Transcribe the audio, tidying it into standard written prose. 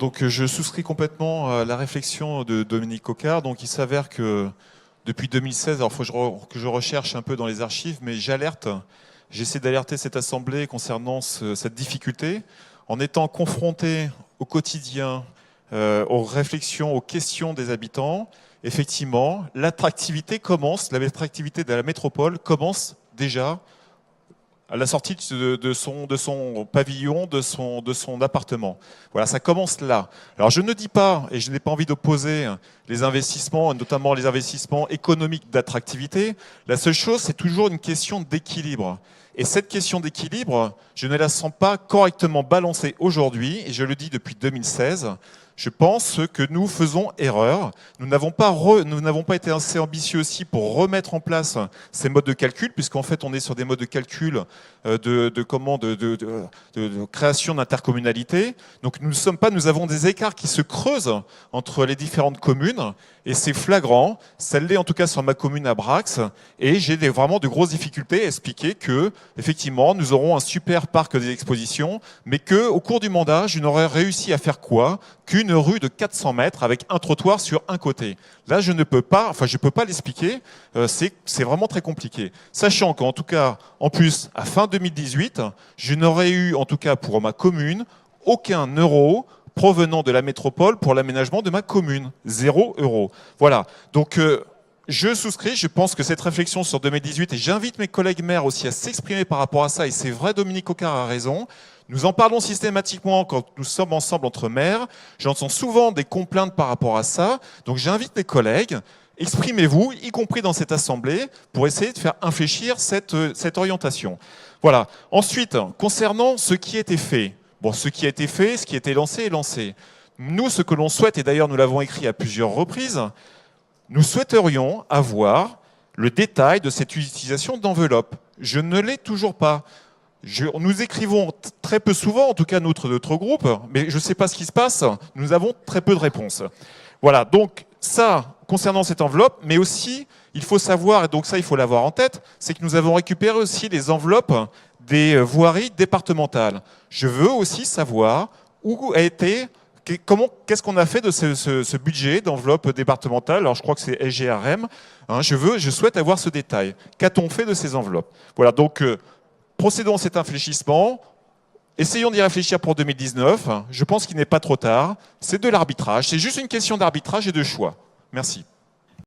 Donc je souscris complètement à la réflexion de Dominique Coquard. Donc il s'avère que depuis 2016, alors il faut que je recherche un peu dans les archives, mais j'essaie d'alerter cette assemblée concernant cette difficulté, en étant confronté au quotidien, aux réflexions, aux questions des habitants. Effectivement, l'attractivité de la métropole commence déjà à la sortie de son pavillon, de son appartement. Voilà, ça commence là. Alors je ne dis pas, et je n'ai pas envie d'opposer les investissements, notamment les investissements économiques d'attractivité. La seule chose, c'est toujours une question d'équilibre. Et cette question d'équilibre, je ne la sens pas correctement balancée aujourd'hui, et je le dis depuis 2016. Je pense que nous faisons erreur. Nous n'avons pas été assez ambitieux aussi pour remettre en place ces modes de calcul, puisqu'en fait on est sur des modes de calcul de création d'intercommunalité. Donc nous avons des écarts qui se creusent entre les différentes communes, et c'est flagrant. Ça l'est en tout cas sur ma commune à Brax, et j'ai vraiment de grosses difficultés à expliquer que effectivement nous aurons un super parc des expositions, mais que au cours du mandat, je n'aurais réussi à faire quoi qu'une rue de 400 mètres avec un trottoir sur un côté. Là, je ne peux pas, je peux pas l'expliquer, c'est vraiment très compliqué. Sachant qu'en tout cas, en plus, à fin 2018, je n'aurais eu, en tout cas pour ma commune, aucun euro provenant de la métropole pour l'aménagement de ma commune. 0 euro. Voilà. Donc, je souscris, je pense que cette réflexion sur 2018, et j'invite mes collègues maires aussi à s'exprimer par rapport à ça, et c'est vrai, Dominique Coquard a raison. Nous en parlons systématiquement quand nous sommes ensemble entre maires. J'entends souvent des complaintes par rapport à ça. Donc j'invite mes collègues, exprimez-vous, y compris dans cette assemblée, pour essayer de faire infléchir cette orientation. Voilà. Ensuite, concernant ce qui a été fait. Bon, ce qui a été fait, ce qui a été lancé est lancé. Nous, ce que l'on souhaite, et d'ailleurs nous l'avons écrit à plusieurs reprises, nous souhaiterions avoir le détail de cette utilisation d'enveloppe. Je ne l'ai toujours pas. Nous écrivons très peu souvent, en tout cas notre groupe, mais je ne sais pas ce qui se passe, nous avons très peu de réponses. Voilà, donc ça, concernant cette enveloppe, mais aussi, il faut savoir, et donc ça il faut l'avoir en tête, c'est que nous avons récupéré aussi les enveloppes des voiries départementales. Je veux aussi savoir où a été, qu'est-ce qu'on a fait de ce budget d'enveloppe départementale. Alors je crois que c'est SGRM, hein, je souhaite avoir ce détail. Qu'a-t-on fait de ces enveloppes? Voilà, donc procédons à cet infléchissement. Essayons d'y réfléchir pour 2019. Je pense qu'il n'est pas trop tard. C'est de l'arbitrage. C'est juste une question d'arbitrage et de choix. Merci.